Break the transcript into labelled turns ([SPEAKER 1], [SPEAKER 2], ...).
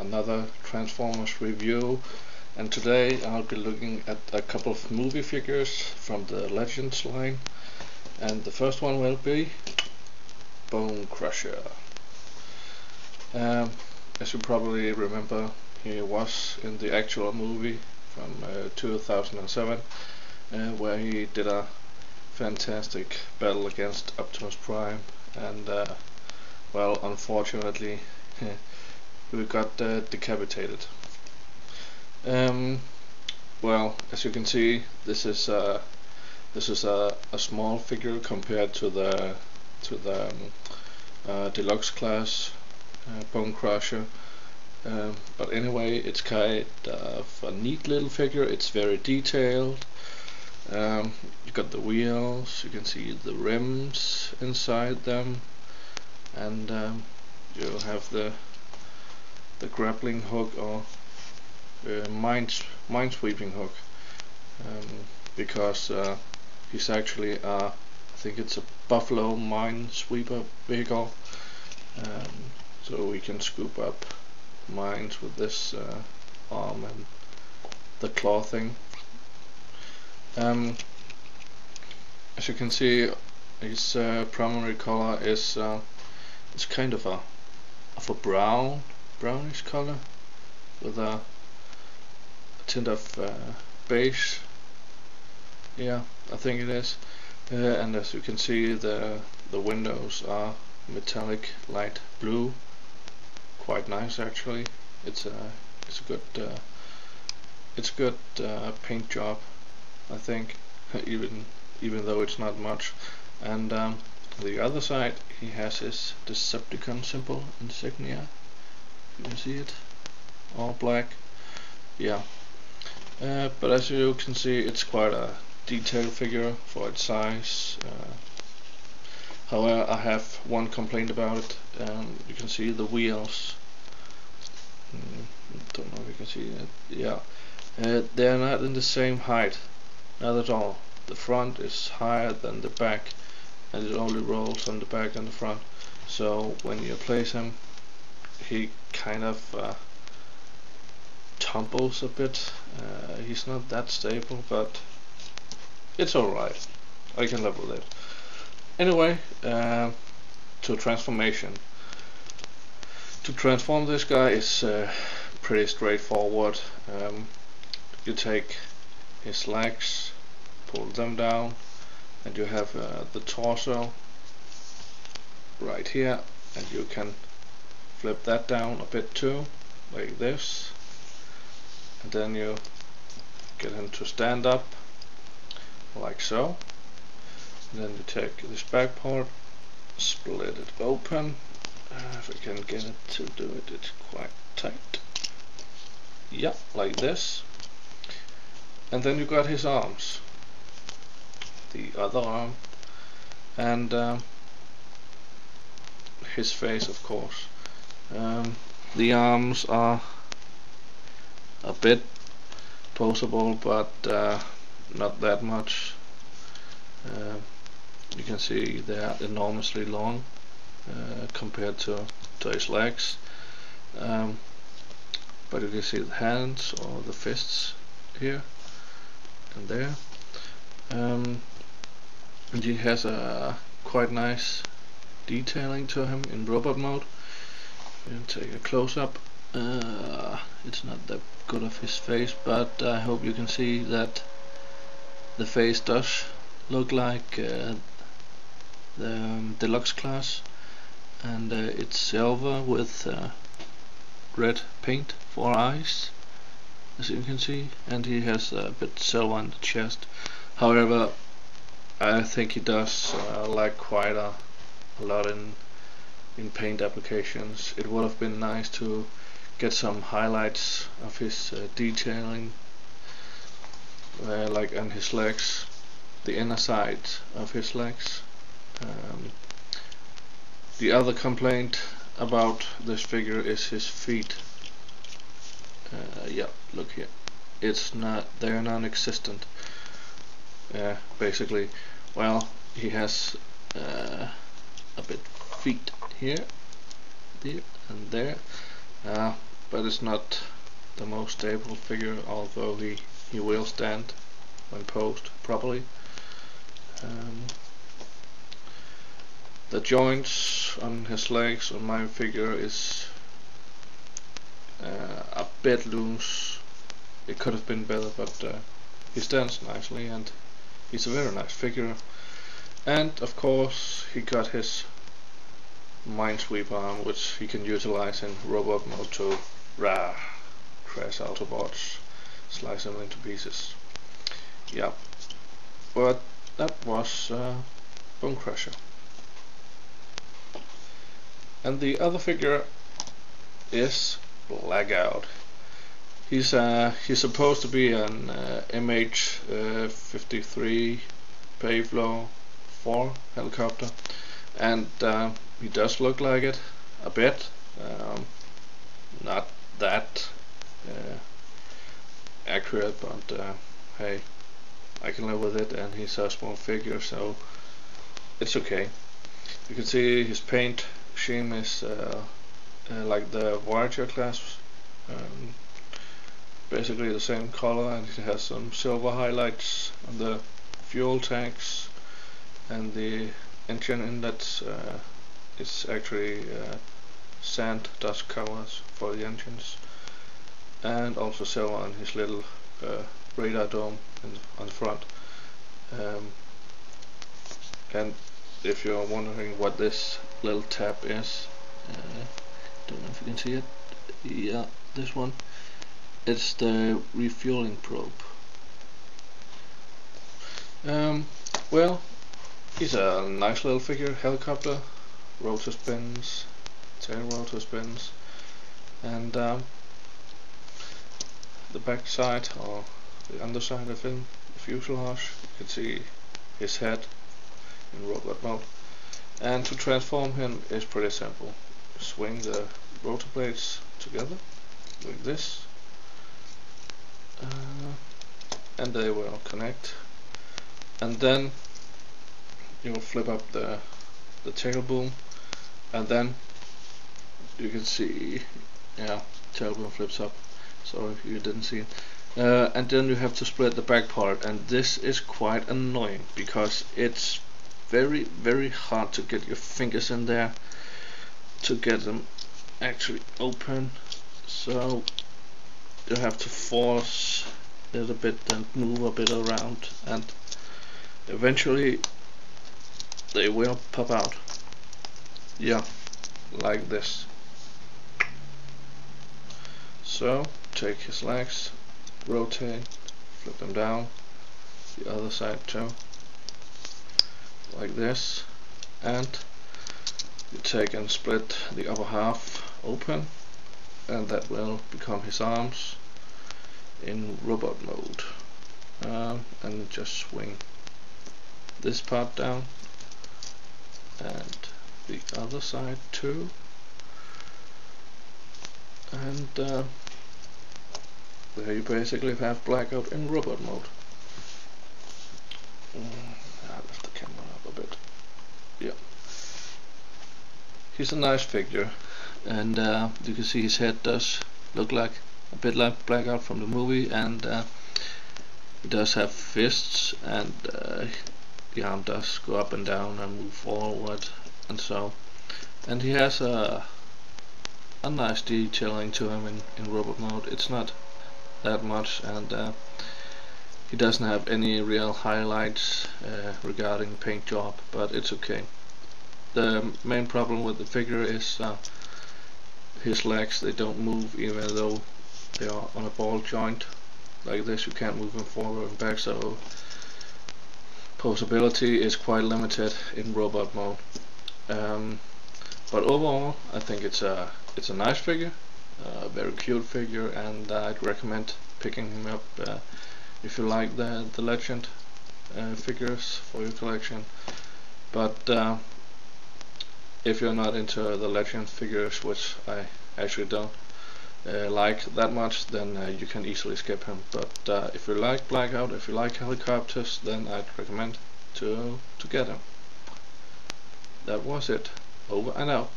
[SPEAKER 1] another Transformers review, and today I'll be looking at a couple of movie figures from the Legends line, and the first one will be Bonecrusher. As you probably remember, he was in the actual movie from 2007, where he did a fantastic battle against Optimus Prime, and well, unfortunately we got decapitated. Well, as you can see, this is a small figure compared to the deluxe class Bonecrusher. But anyway, it's kind of a neat little figure. It's very detailed. You got the wheels, you can see the rims inside them, and you have the grappling hook, or minesweeping hook, because he's actually I think it's a Buffalo minesweeper vehicle, so we can scoop up mines with this arm and the claw thing. As you can see, his primary color is it's kind of a brownish color with a tint of beige. Yeah, I think it is. And as you can see, the windows are metallic light blue. Quite nice, actually. It's a good paint job, I think, even though it's not much. And the other side, he has his Decepticon symbol insignia. You can see it, all black. Yeah, but as you can see, it's quite a detailed figure for its size. However, I have one complaint about it. You can see the wheels. Don't know if you can see it. Yeah, they are not in the same height, not at all. The front is higher than the back, and it only rolls on the back and the front. So when you place him, he kind of tumbles a bit. He's not that stable, but it's alright. I can live with it. Anyway, to transformation. To transform this guy is pretty straightforward. You take his legs, pull them down, and you have the torso right here, and you can flip that down a bit too, like this, and then you get him to stand up like so. And then you take this back part, split it open. If I can get it to do it, it's quite tight. Yeah, like this. And then you got his arms, the other arm, and his face, of course. The arms are a bit poseable, but not that much. You can see they are enormously long compared to his legs, but you can see the hands or the fists here and there. And he has a quite nice detailing to him in robot mode. You can take a close-up. It's not that good of his face, but I hope you can see that the face does look like the deluxe class, and it's silver with red paint for eyes, as you can see, and he has a bit silver on the chest. However, I think he does lack quite a lot in paint applications. It would have been nice to get some highlights of his detailing, like on his legs, the inner side of his legs. The other complaint about this figure is his feet. Yeah, look here. They're non-existent. Basically, well, he has a bit feet here, there, and there. But but it's not the most stable figure, although he will stand when posed properly. The joints on his legs on my figure is a bit loose. It could have been better, but he stands nicely and he's a very nice figure. And of course he got his Minesweeper arm, which he can utilize in robot mode to crash Autobots, slice them into pieces. Yeah, but that was Bonecrusher. And the other figure is Blackout. He's supposed to be an MH53 Payflow 4 helicopter, and he does look like it a bit. Not that accurate, but hey, I can live with it, and he's a small figure, so it's okay. You can see his paint scheme is like the Voyager class, basically the same color, and it has some silver highlights on the fuel tanks, and the engine inlets it's actually sand dust covers for the engines, and also silver on his little radar dome on the front. And if you're wondering what this little tab is, don't know if you can see it. Yeah, this one. It's the Refueling Probe. Well, he's a nice little figure, helicopter, rotor spins, tail rotor spins, and the back side or the underside of him, the fuselage, you can see his head in robot mode. And to transform him is pretty simple. Swing the rotor blades together like this, and they will connect, and then you will flip up the tail boom, and then you can see, yeah, tail boom flips up. Sorry if you didn't see it. And then you have to split the back part, and this is quite annoying because it's very, very hard to get your fingers in there to get them actually open. So you have to force a little bit and move a bit around, and eventually they will pop out. Yeah, like this. So take his legs, rotate, flip them down, the other side too, like this, and you take and split the upper half open, and that will become his arms in robot mode. And just swing this part down and the other side too, and there you basically have Blackout in robot mode. I left the camera up a bit. Yeah, he's a nice figure, and you can see his head does look like a bit like Blackout from the movie, and he does have fists, and the arm does go up and down and move forward, and so, and he has a nice detailing to him in robot mode. It's not that much, and he doesn't have any real highlights regarding paint job, but it's okay. The main problem with the figure is his legs. They don't move even though they are on a ball joint like this. You can't move them forward and back, so posability is quite limited in robot mode. But overall I think it's a nice figure, a very cute figure, and I'd recommend picking him up if you like the Legend figures for your collection. But if you're not into the Legend figures, which I actually don't like that much, then you can easily skip him. But if you like Blackout, if you like helicopters, then I'd recommend to get him. That was it. Over and out.